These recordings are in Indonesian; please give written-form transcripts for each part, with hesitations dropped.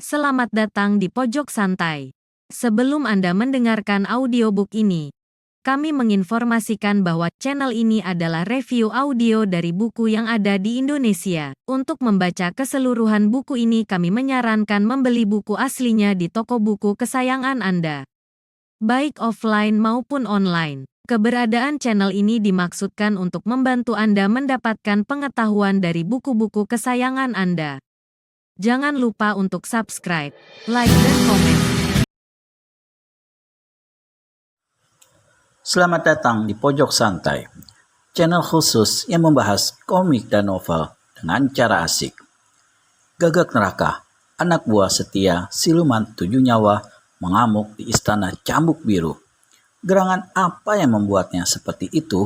Selamat datang di Pojok Santai. Sebelum Anda mendengarkan audiobook ini, kami menginformasikan bahwa channel ini adalah review audio dari buku yang ada di Indonesia. Untuk membaca keseluruhan buku ini kami menyarankan membeli buku aslinya di toko buku kesayangan Anda, baik offline maupun online. Keberadaan channel ini dimaksudkan untuk membantu Anda mendapatkan pengetahuan dari buku-buku kesayangan Anda. Jangan lupa untuk subscribe, like, dan komen. Selamat datang di Pojok Santai, channel khusus yang membahas komik dan novel dengan cara asik. Gagak Neraka, anak buah setia siluman 7 nyawa mengamuk di istana cambuk biru. Gerangan apa yang membuatnya seperti itu?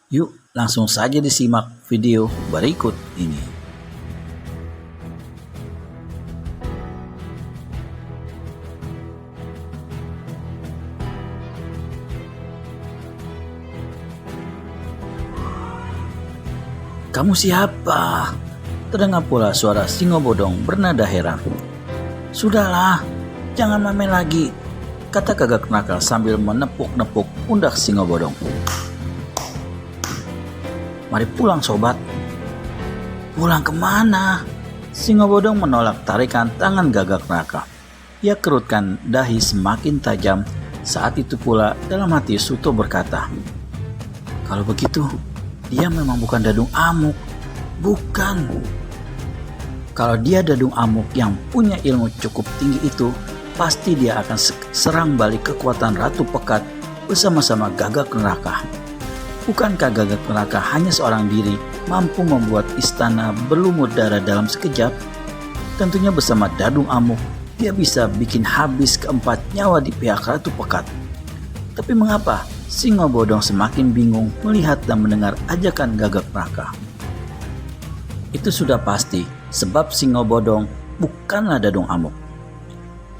Yuk langsung saja disimak video berikut ini. Kamu siapa? Terdengar pula suara Singo Bodong bernada heran. Sudahlah, jangan main lagi, kata Gagak Neraka sambil menepuk-nepuk pundak Singo Bodong. Mari pulang sobat. Pulang kemana? Singo Bodong menolak tarikan tangan Gagak Neraka. Ia kerutkan dahi semakin tajam. Saat itu pula dalam hati Suto berkata, kalau begitu, dia memang bukan Dadung Amuk. Bukan. Kalau dia Dadung Amuk yang punya ilmu cukup tinggi itu, pasti dia akan serang balik kekuatan Ratu Pekat bersama-sama Gagak Neraka. Bukankah Gagak Neraka hanya seorang diri mampu membuat istana berlumur darah dalam sekejap? Tentunya bersama Dadung Amuk, dia bisa bikin habis keempat nyawa di pihak Ratu Pekat. Tapi mengapa Singo Bodong semakin bingung melihat dan mendengar ajakan Gagak Neraka? Itu sudah pasti, sebab Singo Bodong bukanlah Dadung Amuk.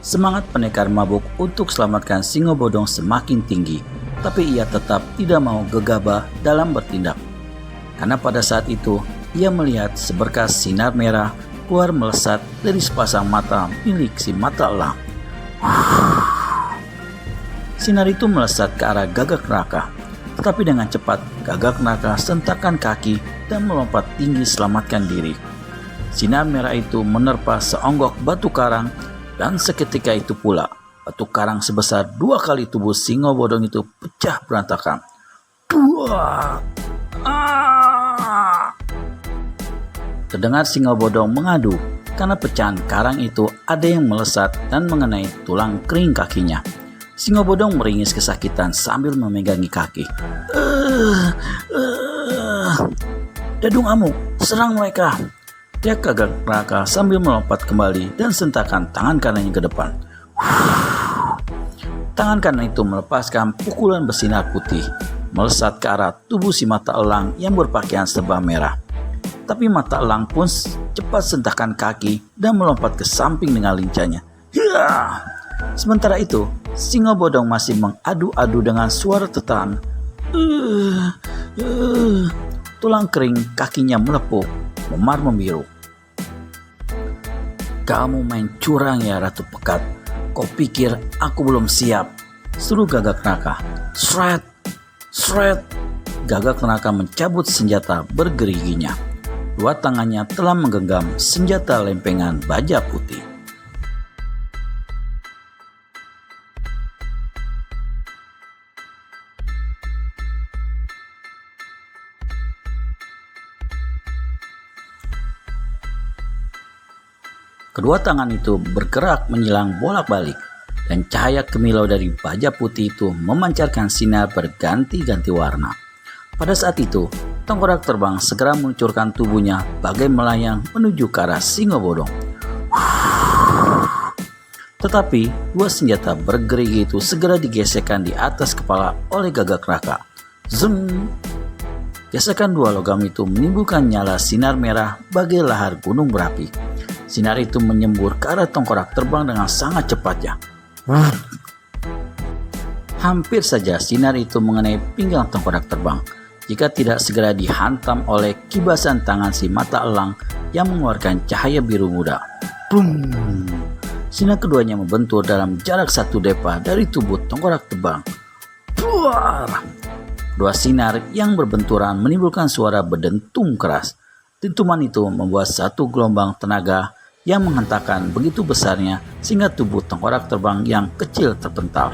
Semangat pendekar mabuk untuk selamatkan Singo Bodong semakin tinggi, tapi ia tetap tidak mau gegabah dalam bertindak. Karena pada saat itu, ia melihat seberkas sinar merah keluar melesat dari sepasang mata milik si mata elang. Sinar itu melesat ke arah Gagak Neraka, tetapi dengan cepat Gagak Neraka sentakkan kaki dan melompat tinggi selamatkan diri. Sinar merah itu menerpa seonggok batu karang, dan seketika itu pula batu karang sebesar 2 kali tubuh Singo Bodong itu pecah berantakan. Terdengar Singo Bodong mengadu karena pecahan karang itu ada yang melesat dan mengenai tulang kering kakinya. Singo Bodong meringis kesakitan sambil memegangi kaki. Dadung Amuk, serang mereka! Dia Gagak Neraka sambil melompat kembali dan sentakkan tangan kanannya ke depan. Tangan kanan itu melepaskan pukulan bersinar putih, melesat ke arah tubuh si mata elang yang berpakaian serba merah. Tapi mata elang pun cepat sentakkan kaki dan melompat ke samping dengan lincahnya. Sementara itu, Singo Bodong masih mengadu-adu dengan suara tertahan. Tulang kering kakinya melepuh, memar membiru. Kamu main curang ya Ratu Pekat. Kau pikir aku belum siap? Seru Gagak Neraka. Shred! Shred! Gagak Neraka mencabut senjata bergeriginya. 2 tangannya telah menggenggam senjata lempengan baja putih. Kedua tangan itu bergerak menyilang bolak-balik, dan cahaya kemilau dari baja putih itu memancarkan sinar berganti-ganti warna. Pada saat itu, tengkorak terbang segera meluncurkan tubuhnya bagai melayang menuju ke arah Singo Bodong. Tetapi 2 senjata bergerigi itu segera digesekkan di atas kepala oleh Gagak Neraka. Zoom! Gesekan 2 logam itu menimbulkan nyala sinar merah bagai lahar gunung berapi. Sinar itu menyembur ke arah tengkorak terbang dengan sangat cepatnya. Hampir saja sinar itu mengenai pinggang tengkorak terbang, jika tidak segera dihantam oleh kibasan tangan si mata elang yang mengeluarkan cahaya biru muda. Boom! sinar keduanya membentur dalam jarak 1 depa dari tubuh tengkorak terbang. Buar! Dua sinar yang berbenturan menimbulkan suara berdentum keras. Dentuman itu membuat satu gelombang tenaga yang menghentakkan begitu besarnya sehingga tubuh tengkorak terbang yang kecil terpental.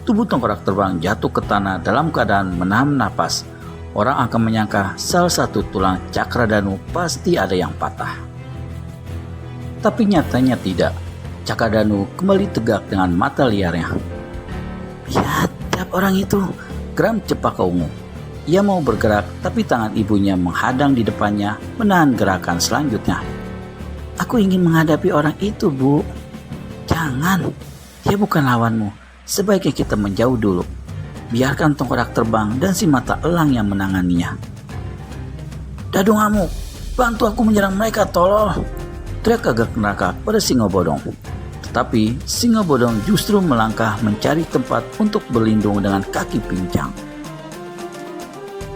Tubuh tengkorak terbang jatuh ke tanah dalam keadaan menahan napas. Orang akan menyangka salah satu tulang Cakradanu pasti ada yang patah. Tapi nyatanya tidak. Cakradanu kembali tegak dengan mata liarnya. Lihat orang itu, geram Cepaka Ungu. Ia mau bergerak, tapi tangan ibunya menghadang di depannya, menahan gerakan selanjutnya. Aku ingin menghadapi orang itu, Bu. Jangan, dia bukan lawanmu. Sebaiknya kita menjauh dulu. Biarkan tengkorak terbang dan si mata elang yang menanganinya. Dadu Ngamuk, bantu aku menyerang mereka, tolol! Teriak Gagak Neraka pada Singo Bodong. Tetapi Singo Bodong justru melangkah mencari tempat untuk berlindung dengan kaki pincang.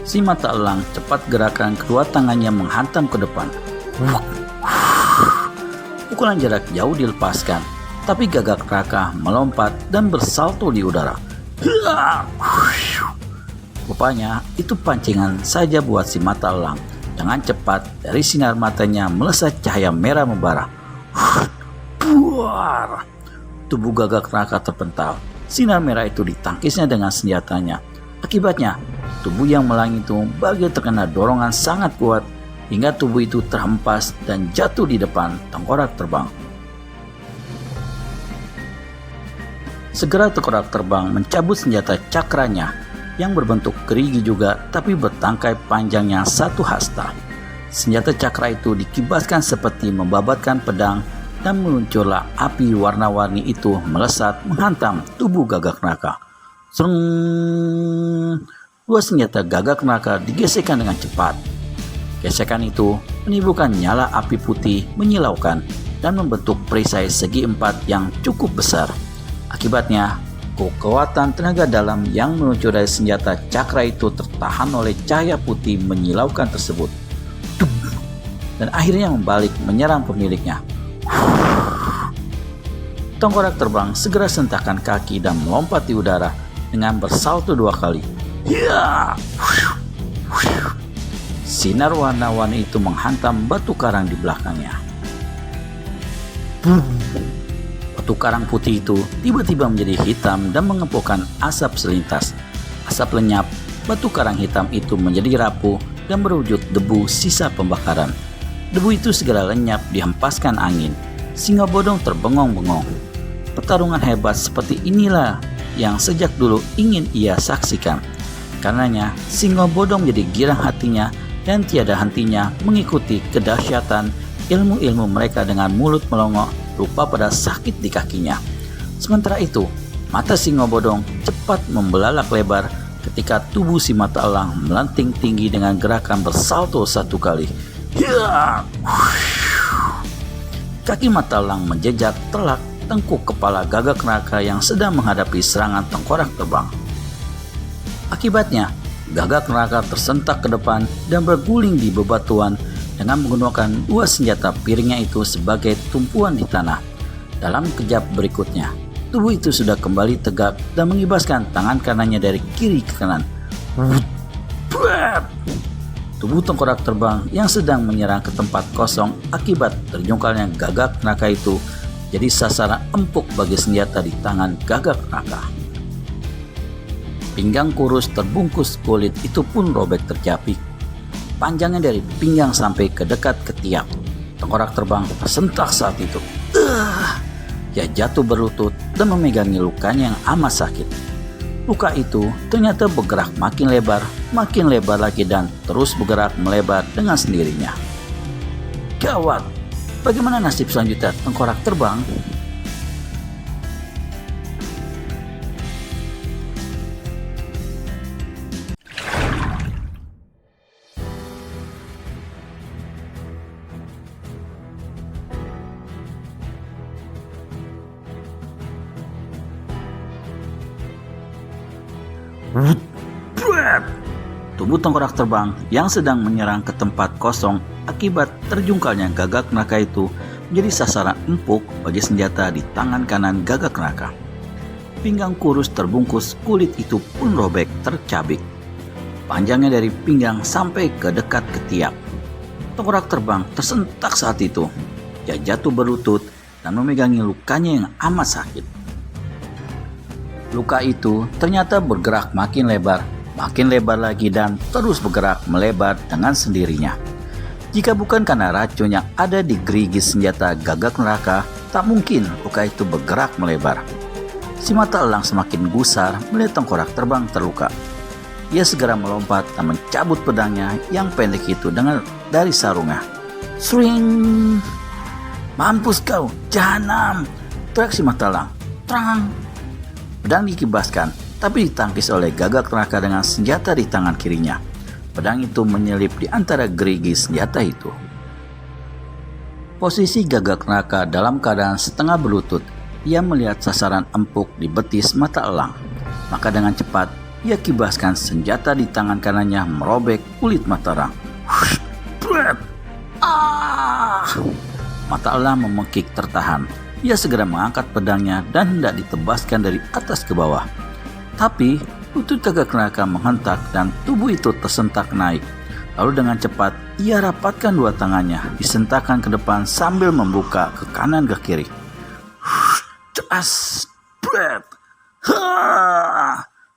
Si mata elang cepat gerakan kedua tangannya menghantam ke depan. Pukulan jarak jauh dilepaskan, tapi Gagak Neraka melompat dan bersalto di udara. Rupanya itu pancingan saja buat si mata elang. Dengan cepat dari sinar matanya melesat cahaya merah membara. Buar! Tubuh Gagak Neraka terpental. Sinar merah itu ditangkisnya dengan senjatanya. Akibatnya, tubuh yang melang itu bagai terkena dorongan sangat kuat hingga tubuh itu terhempas dan jatuh di depan tengkorak terbang. Segera tengkorak terbang mencabut senjata cakranya yang berbentuk gerigi juga tapi bertangkai panjangnya 1 hasta. Senjata cakra itu dikibaskan seperti membabatkan pedang dan meluncurlah api warna-warni itu melesat menghantam tubuh Gagak Neraka. Sreng! Dua senjata Gagak Neraka digesekkan dengan cepat. Gesekan itu menimbulkan nyala api putih menyilaukan dan membentuk perisai segi 4 yang cukup besar. Akibatnya, kekuatan tenaga dalam yang meluncur dari senjata cakra itu tertahan oleh cahaya putih menyilaukan tersebut. Dan akhirnya membalik menyerang pemiliknya. Tengkorak terbang segera sentakkan kaki dan melompat di udara dengan bersalto 2 kali. Sinar warna-warni itu menghantam batu karang di belakangnya. Batu karang putih itu tiba-tiba menjadi hitam dan mengepulkan asap selintas. Asap lenyap, batu karang hitam itu menjadi rapuh dan berwujud debu sisa pembakaran. Debu itu segera lenyap dihempaskan angin. Singo Bodong terbengong-bengong. Pertarungan hebat seperti inilah yang sejak dulu ingin ia saksikan. Karenanya, Singo Bodong menjadi girang hatinya dan tiada hentinya mengikuti kedahsyatan ilmu-ilmu mereka dengan mulut melongo rupa pada sakit di kakinya. Sementara itu, mata Singo Bodong cepat membelalak lebar ketika tubuh si mata elang melanting tinggi dengan gerakan bersalto 1 kali. Kaki mata elang menjejak telak tengkuk kepala Gagak Neraka yang sedang menghadapi serangan tengkorak terbang. Akibatnya, Gagak Neraka tersentak ke depan dan berguling di bebatuan dengan menggunakan 2 senjata piringnya itu sebagai tumpuan di tanah. Dalam kejap berikutnya, tubuh itu sudah kembali tegak dan mengibaskan tangan kanannya dari kiri ke kanan. Tubuh tengkorak terbang yang sedang menyerang ke tempat kosong akibat terjungkalnya Gagak Neraka itu jadi sasaran empuk bagi senjata di tangan Gagak Neraka. Pinggang kurus terbungkus kulit itu pun robek terjepit. Panjangnya dari pinggang sampai ke dekat ketiak. Tengkorak terbang tersentak saat itu. Ia jatuh berlutut dan memegangi lukanya yang amat sakit. Luka itu ternyata bergerak makin lebar lagi dan terus bergerak melebar dengan sendirinya. Gawat, bagaimana nasib selanjutnya tengkorak terbang? Tubuh tengkorak terbang yang sedang menyerang ke tempat kosong akibat terjungkalnya Gagak Neraka itu menjadi sasaran empuk bagi senjata di tangan kanan Gagak Raka. Pinggang kurus terbungkus kulit itu pun robek tercabik. Panjangnya dari pinggang sampai ke dekat ketiak. Tengkorak terbang tersentak saat itu. Dia jatuh berlutut dan memegangi lukanya yang amat sakit. Luka itu ternyata bergerak makin lebar lagi dan terus bergerak melebar dengan sendirinya. Jika bukan karena racun yang ada di gerigis senjata Gagak Neraka, tak mungkin luka itu bergerak melebar. Si mata elang semakin gusar melihat tengkorak terbang terluka. Ia segera melompat dan mencabut pedangnya yang pendek itu dari sarungnya. Swing! Mampus kau, jahanam! Teriak si mata elang. Terang! Pedang dikibaskan, tapi ditangkis oleh Gagak Neraka dengan senjata di tangan kirinya. Pedang itu menyelip di antara gerigi senjata itu. Posisi Gagak Neraka dalam keadaan setengah berlutut. Ia melihat sasaran empuk di betis mata elang. Maka dengan cepat, ia kibaskan senjata di tangan kanannya merobek kulit mata elang. Mata elang memekik tertahan. Ia segera mengangkat pedangnya dan hendak ditebaskan dari atas ke bawah. Tapi lutut Gagak Neraka menghentak dan tubuh itu tersentak naik. Lalu dengan cepat ia rapatkan dua tangannya, disentakkan ke depan sambil membuka ke kanan ke kiri. Ceas,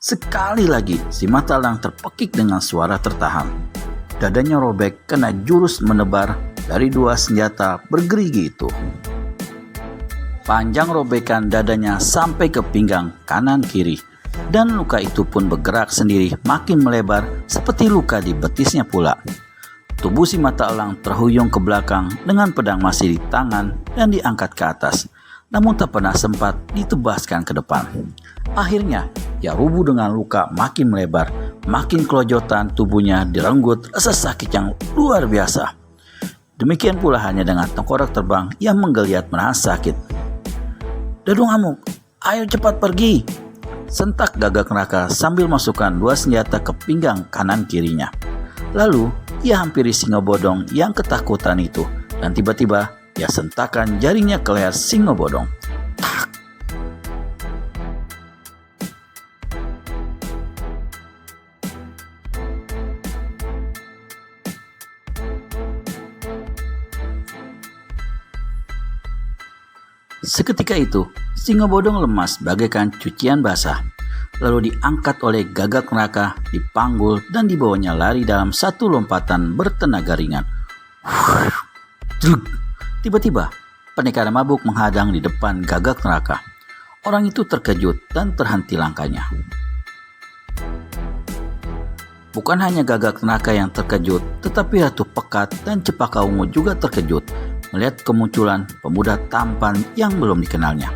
sekali lagi si mata elang terpekik dengan suara tertahan. Dadanya robek karena jurus menebar dari dua senjata bergerigi itu. Panjang robekan dadanya sampai ke pinggang kanan kiri. Dan luka itu pun bergerak sendiri makin melebar seperti luka di betisnya pula. Tubuh si mata elang terhuyung ke belakang dengan pedang masih di tangan dan diangkat ke atas. Namun tak pernah sempat ditebaskan ke depan. Akhirnya ia rubuh dengan luka makin melebar. Makin kelojotan tubuhnya direnggut rasa sakit yang luar biasa. Demikian pula hanya dengan tengkorak terbang yang menggeliat menahan sakit. Dadung Amuk, ayo cepat pergi! Sentak Gagak Neraka sambil masukkan dua senjata ke pinggang kanan kirinya. Lalu ia hampiri Singo Bodong yang ketakutan itu dan tiba-tiba ia sentakkan jaringnya ke leher Singo Bodong. Tak. Seketika itu, Singo Bodong lemas bagaikan cucian basah. Lalu diangkat oleh Gagak Neraka, dipanggul dan dibawanya lari dalam satu lompatan bertenaga ringan. Tiba-tiba, pendekar mabuk menghadang di depan Gagak Neraka. Orang itu terkejut dan terhenti langkahnya. Bukan hanya Gagak Neraka yang terkejut, tetapi Ratu Pekat dan Cepaka Ungu juga terkejut melihat kemunculan pemuda tampan yang belum dikenalnya.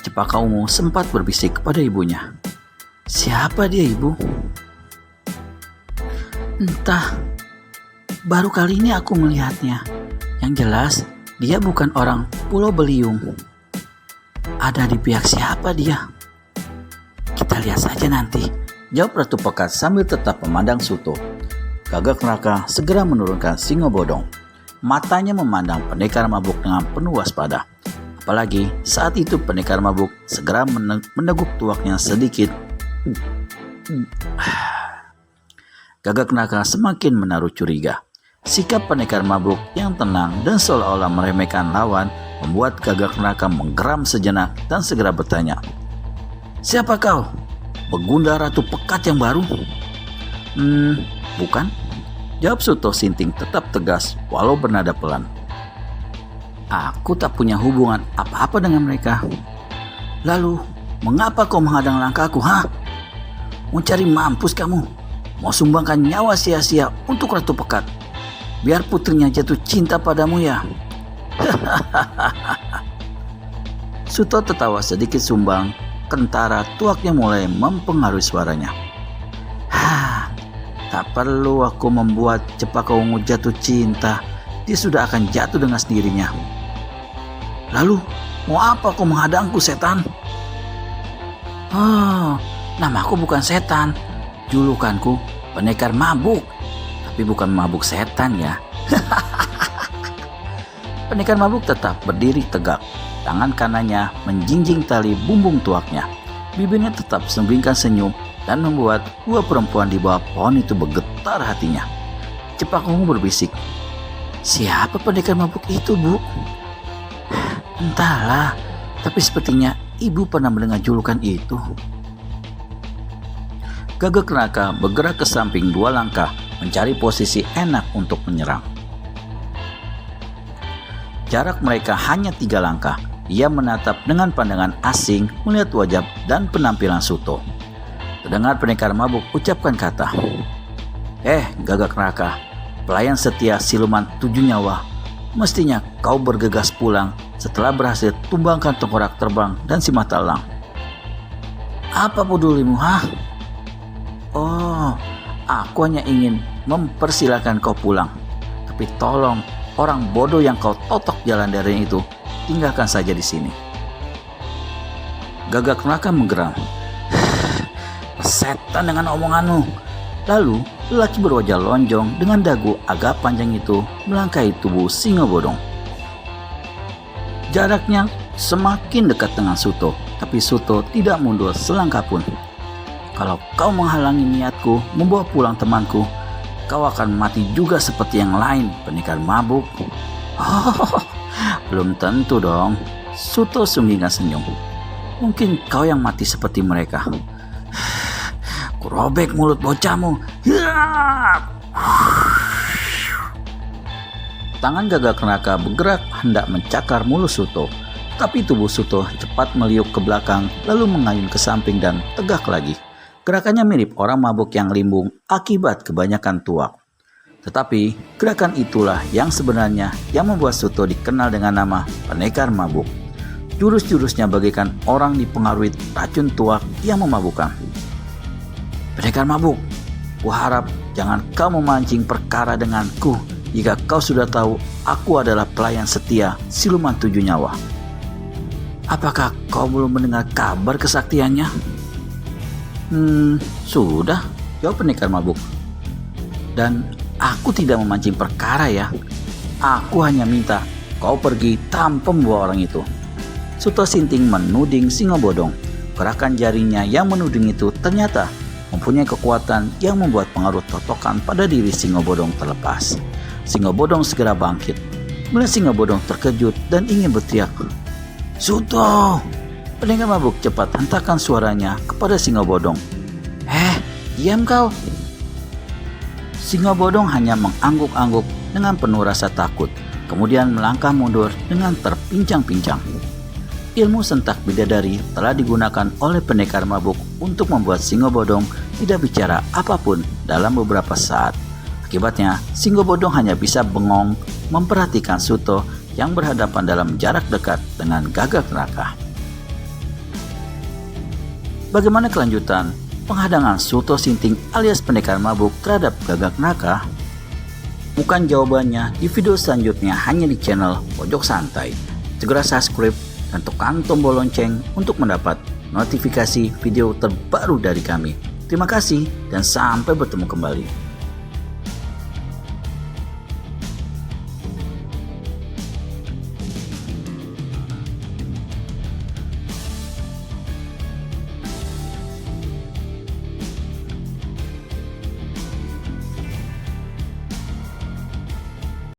Cepaka Ungu sempat berbisik kepada ibunya. Siapa dia, Ibu? Entah, baru kali ini aku melihatnya. Yang jelas, dia bukan orang Pulau Beliung. Ada di pihak siapa dia? Kita lihat saja nanti, jawab Ratu Pekat sambil tetap memandang Suto. Gagak Neraka segera menurunkan Singo Bodong. Matanya memandang pendekar mabuk dengan penuh waspada. Apalagi saat itu pendekar mabuk segera meneguk tuaknya sedikit. Gagak Neraka semakin menaruh curiga. Sikap pendekar mabuk yang tenang dan seolah-olah meremehkan lawan membuat Gagak Neraka menggeram sejenak dan segera bertanya. Siapa kau? Begunda Ratu Pekat yang baru? Bukan. Jawab Suto Sinting tetap tegas walau bernada pelan. Aku tak punya hubungan apa-apa dengan mereka. Lalu, mengapa kau menghadang langkahku, Mau cari mampus kamu? Mau sumbangkan nyawa sia-sia untuk Ratu Pekat? Biar putrinya jatuh cinta padamu ya? Suto tertawa sedikit sumbang, kentara tuaknya mulai mempengaruhi suaranya. Tak perlu aku membuat Cepaka Ungu jatuh cinta. Dia sudah akan jatuh dengan sendirinya. Lalu, mau apa kau menghadangku, setan? Namaku bukan setan. Julukanku pendekar mabuk. Tapi bukan mabuk setan ya. Pendekar mabuk tetap berdiri tegak. Tangan kanannya menjinjing tali bumbung tuaknya. Bibirnya tetap sembingkan senyum dan membuat dua perempuan di bawah pohon itu bergetar hatinya. Cepak Ungu berbisik, "Siapa pendekar mabuk itu, Bu?" "Entahlah, tapi sepertinya ibu pernah mendengar julukan itu." Gagak Raka bergerak ke samping 2 langkah, mencari posisi enak untuk menyerang. Jarak mereka hanya 3 langkah. Ia menatap dengan pandangan asing melihat wajah dan penampilan Suto. Terdengar pendekar mabuk ucapkan kata, Gagak Raka, pelayan setia siluman 7 nyawa. Mestinya kau bergegas pulang setelah berhasil tumbangkan tengkorak terbang dan si mata elang." "Apa pedulimu, ha?" "Oh, aku hanya ingin mempersilahkan kau pulang. Tapi tolong, orang bodoh yang kau totok jalan dari itu, tinggalkan saja di sini." Gagak Raka menggeram. "Setan dengan omonganmu." Lalu, lelaki berwajah lonjong dengan dagu agak panjang itu melangkahi tubuh singa bodong. Jaraknya semakin dekat dengan Suto, tapi Suto tidak mundur selangkah pun. "Kalau kau menghalangi niatku membawa pulang temanku, kau akan mati juga seperti yang lain, pendekar mabuk." "Oh, belum tentu dong." Suto sembunyikan senyum. "Mungkin kau yang mati seperti mereka. Kurobek mulut bocahmu." Tangan Gagak Raka bergerak hendak mencakar mulut Suto, tapi tubuh Suto cepat meliuk ke belakang lalu mengayun ke samping dan tegak lagi. Gerakannya mirip orang mabuk yang limbung akibat kebanyakan tuak. Tetapi gerakan itulah yang sebenarnya yang membuat Suto dikenal dengan nama pendekar mabuk. Jurus-jurusnya bagaikan orang dipengaruhi racun tuak yang memabukkan. "Pendekar mabuk, kuharap jangan kau memancing perkara denganku jika kau sudah tahu aku adalah pelayan setia siluman 7 nyawa. Apakah kau belum mendengar kabar kesaktiannya?" Sudah," jawab pendekar mabuk. "Dan aku tidak memancing perkara ya. Aku hanya minta kau pergi tanpa membawa orang itu." Suto Sinting menuding singa bodong. Gerakan jarinya yang menuding itu ternyata mempunyai kekuatan yang membuat pengaruh totokan pada diri singa bodong terlepas. Singa bodong segera bangkit. Melihat singa bodong terkejut dan ingin berteriak, "Suto!" Pendekar mabuk cepat hentakkan suaranya kepada singa bodong. Diam kau!" Singa bodong hanya mengangguk-angguk dengan penuh rasa takut, kemudian melangkah mundur dengan terpincang-pincang. Ilmu sentak bidadari telah digunakan oleh pendekar mabuk untuk membuat singa bodong tidak bicara apapun dalam beberapa saat. Akibatnya, singa bodong hanya bisa bengong memperhatikan Suto yang berhadapan dalam jarak dekat dengan Gagak Raka. Bagaimana kelanjutan penghadangan Suto Sinting alias pendekar mabuk terhadap Gagak Raka? Bukan jawabannya di video selanjutnya hanya di channel Pojok Santai. Segera subscribe dan tekan tombol lonceng untuk mendapat notifikasi video terbaru dari kami. Terima kasih dan sampai bertemu kembali.